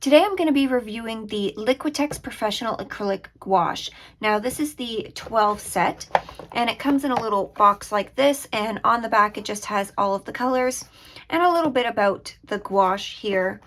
Today I'm going to be reviewing the Liquitex Professional Acrylic Gouache. Now this is the 12 set and it comes in a little box like this, and on the back it just has all of the colors and a little bit about the gouache here.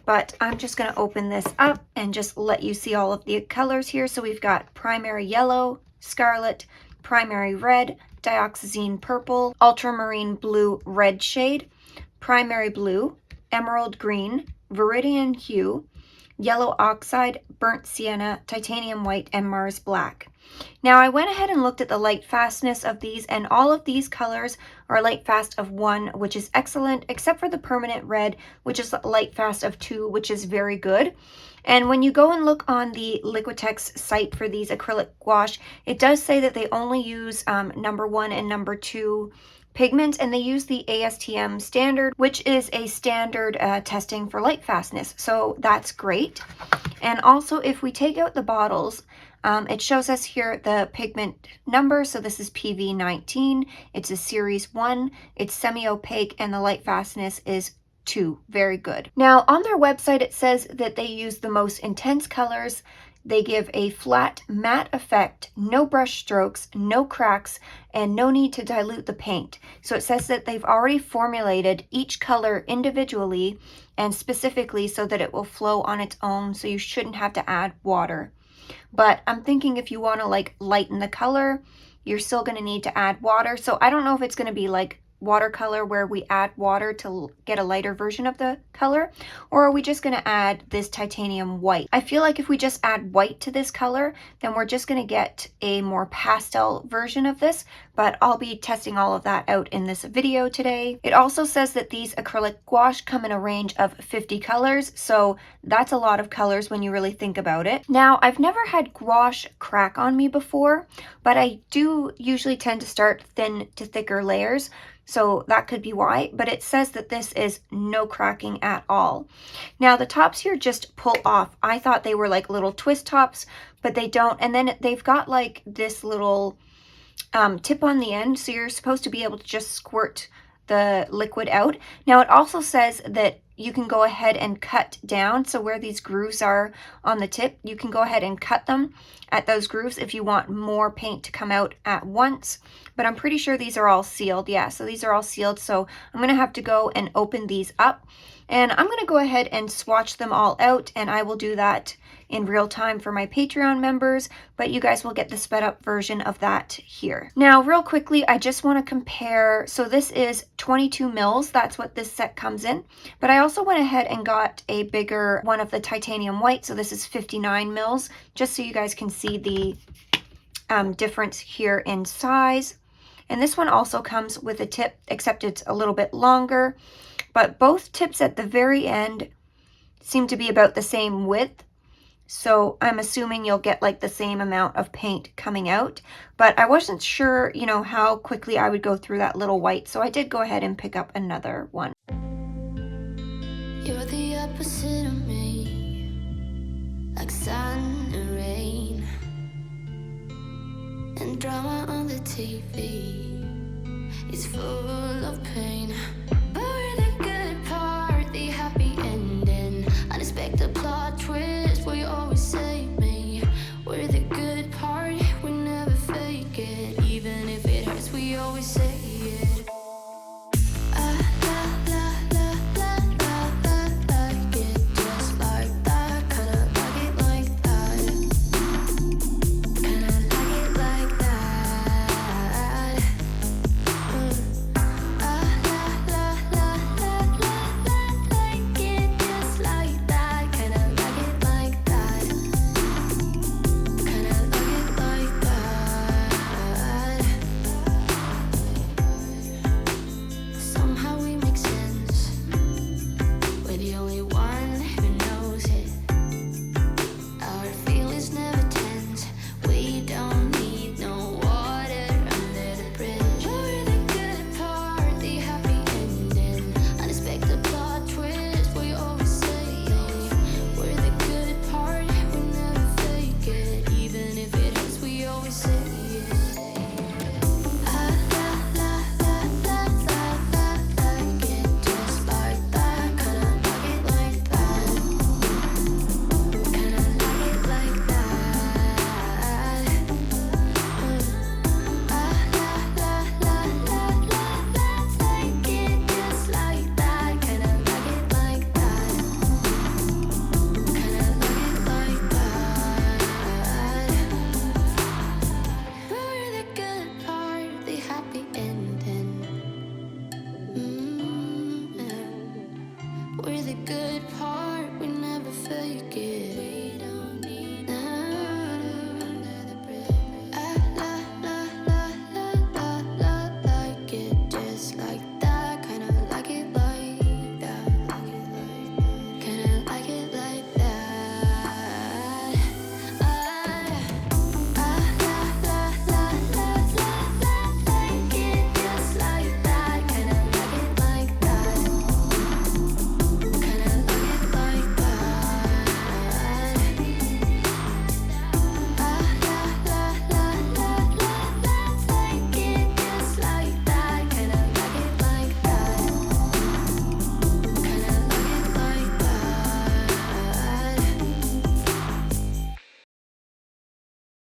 But I'm just going to open this up and just let you see all of the colors here. So we've got primary yellow, scarlet, primary red, dioxazine purple, ultramarine blue red shade, primary blue, emerald green, viridian hue, yellow oxide, burnt sienna, titanium white, and Mars black. Now I went ahead and looked at the light fastness of these, and all of these colors are light fast of 1, which is excellent, except for the permanent red, which is light fast of 2, which is very good. And when you go and look on the Liquitex site for these acrylic gouache, it does say that they only use number 1 and number 2 pigments, and they use the ASTM standard, which is a standard testing for light fastness. So that's great. And also, if we take out the bottles, it shows us here the pigment number. So this is PV19. It's a series 1. It's semi-opaque, and the light fastness is 2. Very good. Now on their website, it says that they use the most intense colors. They give a flat matte effect, no brush strokes, no cracks, and no need to dilute the paint. So it says that they've already formulated each color individually and specifically so that it will flow on its own, so you shouldn't have to add water. But I'm thinking if you want to like lighten the color, you're still going to need to add water. So I don't know if it's going to be like watercolor where we add water to get a lighter version of the color, or are we just going to add this titanium white? I feel like if we just add white to this color, then we're just going to get a more pastel version of this, but I'll be testing all of that out in this video today. It also says that these acrylic gouache come in a range of 50 colors, so that's a lot of colors when you really think about it. Now, I've never had gouache crack on me before, but I do usually tend to start thin to thicker layers, so that could be why, but it says that this is no cracking at all. Now the tops here just pull off. I thought they were like little twist tops, but they don't. And then they've got like this little tip on the end, so you're supposed to be able to just squirt the liquid out. Now it also says that you can go ahead and cut down, so where these grooves are on the tip, you can go ahead and cut them at those grooves if you want more paint to come out at once. But I'm pretty sure these are all sealed. Yeah, so these are all sealed, so I'm gonna have to go and open these up, and I'm gonna go ahead and swatch them all out, and I will do that in real time for my Patreon members, but you guys will get the sped up version of that here. Now, real quickly, I just want to compare. So this is 22 mils. That's what this set comes in. But I also went ahead and got a bigger one of the titanium white. So this is 59 mils, just so you guys can see the difference here in size. And this one also comes with a tip, except it's a little bit longer. But both tips at the very end seem to be about the same width. So I'm assuming you'll get like the same amount of paint coming out, but I wasn't sure, you know, how quickly I would go through that little white. So I did go ahead and pick up another one. You're the opposite of me, like sun and rain, and drama on the TV is full of pain. But we're the good part, the happy ending, unexpected plot twist where you always save me. We're the good part, we never fake it, even if it hurts, we always say it.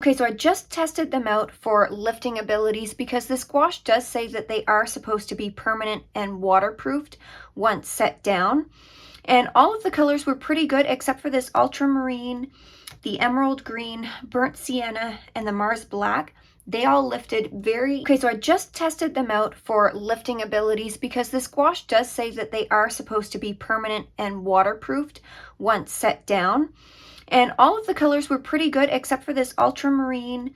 Okay, so I just tested them out for lifting abilities because this gouache does say that they are supposed to be permanent and waterproofed once set down. And all of the colors were pretty good except for this ultramarine, the emerald green, burnt sienna, and the Mars black. They all lifted very... Okay, so I just tested them out for lifting abilities because this gouache does say that they are supposed to be permanent and waterproofed once set down. And all of the colors were pretty good except for this ultramarine,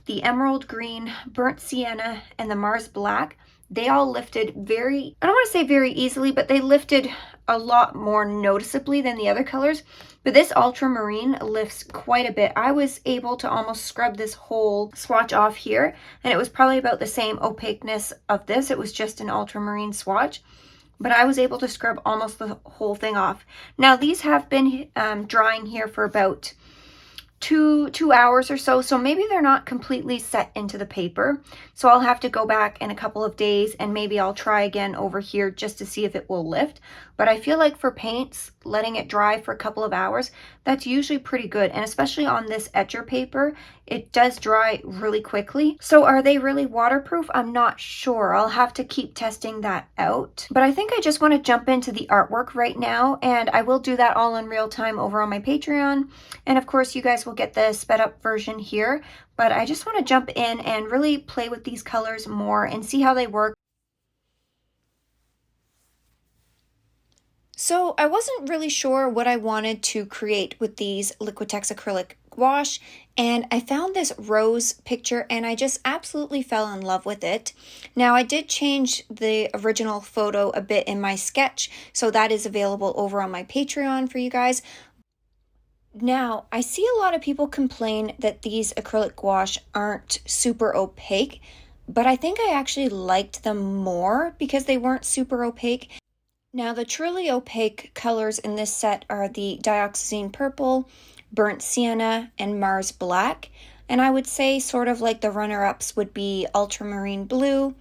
the emerald green, burnt sienna, and the Mars black. They all lifted very, I don't want to say very easily, but they lifted a lot more noticeably than the other colors. But this ultramarine lifts quite a bit. I was able to almost scrub this whole swatch off here, and it was probably about the same opaqueness of this. It was just an ultramarine swatch, but I was able to scrub almost the whole thing off. Now these have been drying here for about two hours or so, so maybe they're not completely set into the paper. So I'll have to go back in a couple of days and maybe I'll try again over here just to see if it will lift. But I feel like for paints, letting it dry for a couple of hours, that's usually pretty good. And especially on this etcher paper, it does dry really quickly. So are they really waterproof? I'm not sure. I'll have to keep testing that out. But I think I just want to jump into the artwork right now, and I will do that all in real time over on my Patreon. And of course, you guys will get the sped up version here. But I just want to jump in and really play with these colors more and see how they work. So I wasn't really sure what I wanted to create with these Liquitex Acrylic Gouache, and I found this rose picture and I just absolutely fell in love with it. Now I did change the original photo a bit in my sketch, so that is available over on my Patreon for you guys. Now, I see a lot of people complain that these acrylic gouache aren't super opaque, but I think I actually liked them more because they weren't super opaque. Now, the truly opaque colors in this set are the dioxazine purple, burnt sienna, and Mars black. And I would say sort of like the runner-ups would be ultramarine blue,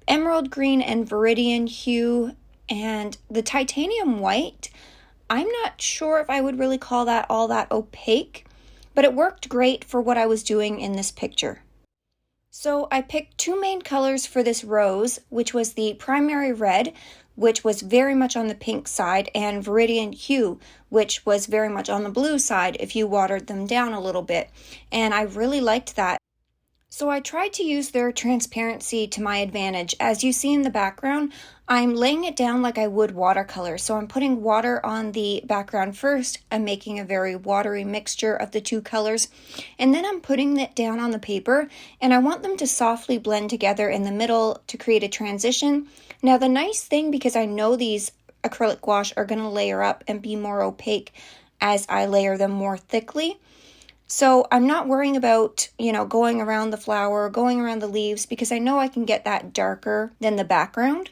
emerald green and viridian hue, and the titanium white. I'm not sure if I would really call that all that opaque, but it worked great for what I was doing in this picture. So I picked two main colors for this rose, which was the primary red, which was very much on the pink side, and viridian hue, which was very much on the blue side if you watered them down a little bit. And I really liked that. So I tried to use their transparency to my advantage. As you see in the background, I'm laying it down like I would watercolor. So I'm putting water on the background first. I'm making a very watery mixture of the two colors. And then I'm putting it down on the paper. And I want them to softly blend together in the middle to create a transition. Now the nice thing, because I know these acrylic gouache are going to layer up and be more opaque as I layer them more thickly. So I'm not worrying about, going around the flower, going around the leaves, because I know I can get that darker than the background.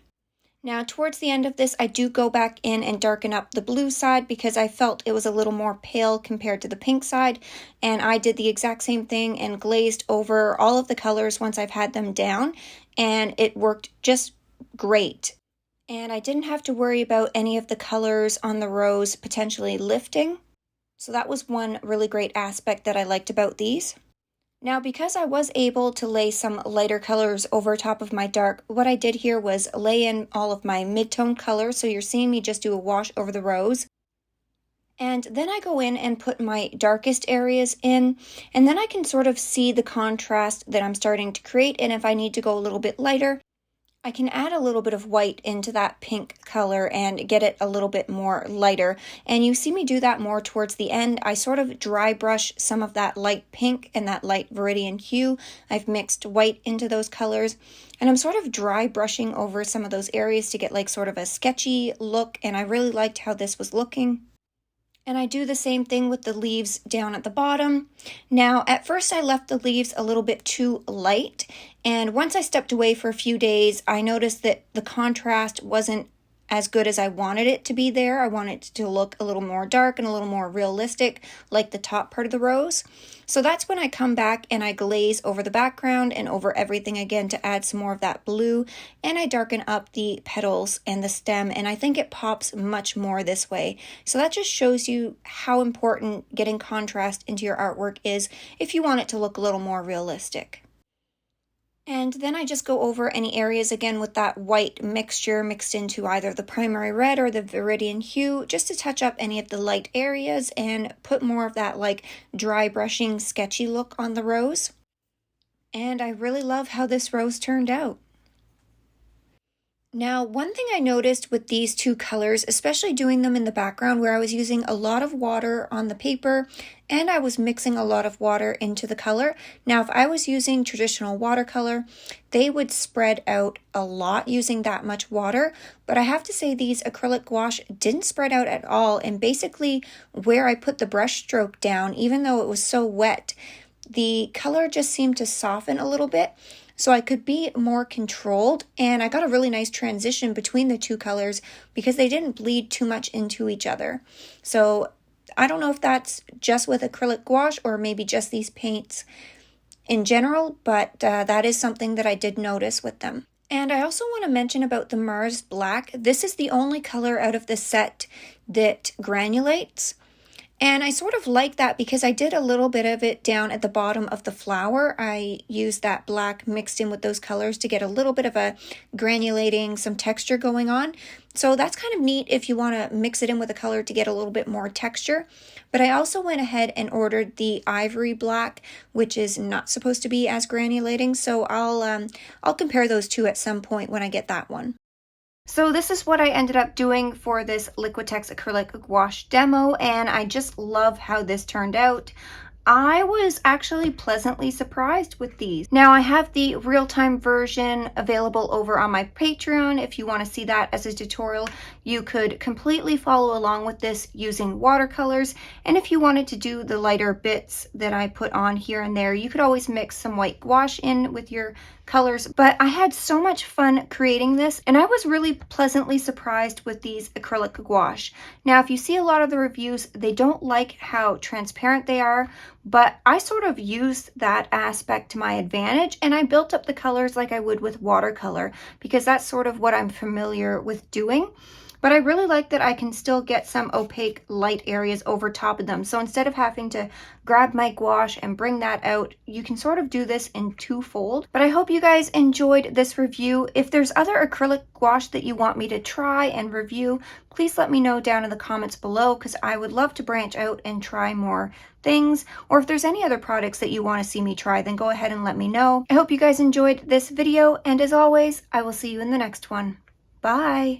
Now, towards the end of this, I do go back in and darken up the blue side because I felt it was a little more pale compared to the pink side. And I did the exact same thing and glazed over all of the colors once I've had them down. And it worked just great. And I didn't have to worry about any of the colors on the rose potentially lifting. So that was one really great aspect that I liked about these. Now, because I was able to lay some lighter colors over top of my dark, what I did here was lay in all of my mid-tone colors. So you're seeing me just do a wash over the rose. And then I go in and put my darkest areas in, and then I can sort of see the contrast that I'm starting to create. And if I need to go a little bit lighter, I can add a little bit of white into that pink color and get it a little bit more lighter. And you see me do that more towards the end. I sort of dry brush some of that light pink and that light viridian hue. I've mixed white into those colors. And I'm sort of dry brushing over some of those areas to get like sort of a sketchy look. And I really liked how this was looking. And I do the same thing with the leaves down at the bottom. Now, at first I left the leaves a little bit too light. And once I stepped away for a few days, I noticed that the contrast wasn't as good as I wanted it to be there. I want it to look a little more dark and a little more realistic, like the top part of the rose. So that's when I come back and I glaze over the background and over everything again to add some more of that blue, and I darken up the petals and the stem, and I think it pops much more this way. So that just shows you how important getting contrast into your artwork is if you want it to look a little more realistic. And then I just go over any areas again with that white mixture mixed into either the primary red or the viridian hue, just to touch up any of the light areas and put more of that like dry brushing sketchy look on the rose. And I really love how this rose turned out. Now, one thing I noticed with these two colors, especially doing them in the background where I was using a lot of water on the paper and I was mixing a lot of water into the color. Now, if I was using traditional watercolor, they would spread out a lot using that much water, but I have to say these acrylic gouache didn't spread out at all, and basically where I put the brush stroke down, even though it was so wet, the color just seemed to soften a little bit. So I could be more controlled, and I got a really nice transition between the two colors because they didn't bleed too much into each other. So I don't know if that's just with acrylic gouache or maybe just these paints in general, but that is something that I did notice with them. And I also want to mention about the Mars Black. This is the only color out of the set that granulates. And I sort of like that because I did a little bit of it down at the bottom of the flower. I used that black mixed in with those colors to get a little bit of a granulating, some texture going on. So that's kind of neat if you want to mix it in with a color to get a little bit more texture. But I also went ahead and ordered the ivory black, which is not supposed to be as granulating. So I'll compare those two at some point when I get that one. So this is what I ended up doing for this Liquitex Acrylic Gouache demo, and I just love how this turned out. I was actually pleasantly surprised with these. Now I have the real-time version available over on my Patreon. If you want to see that as a tutorial, you could completely follow along with this using watercolors. And if you wanted to do the lighter bits that I put on here and there, you could always mix some white gouache in with your colors. But I had so much fun creating this, and I was really pleasantly surprised with these acrylic gouache. Now, if you see a lot of the reviews, they don't like how transparent they are, but I sort of used that aspect to my advantage, and I built up the colors like I would with watercolor because that's sort of what I'm familiar with doing. But I really like that I can still get some opaque light areas over top of them. So instead of having to grab my gouache and bring that out, you can sort of do this in twofold. But I hope you guys enjoyed this review. If there's other acrylic gouache that you want me to try and review, please let me know down in the comments below because I would love to branch out and try more things. Or if there's any other products that you want to see me try, then go ahead and let me know. I hope you guys enjoyed this video, and as always, I will see you in the next one. Bye!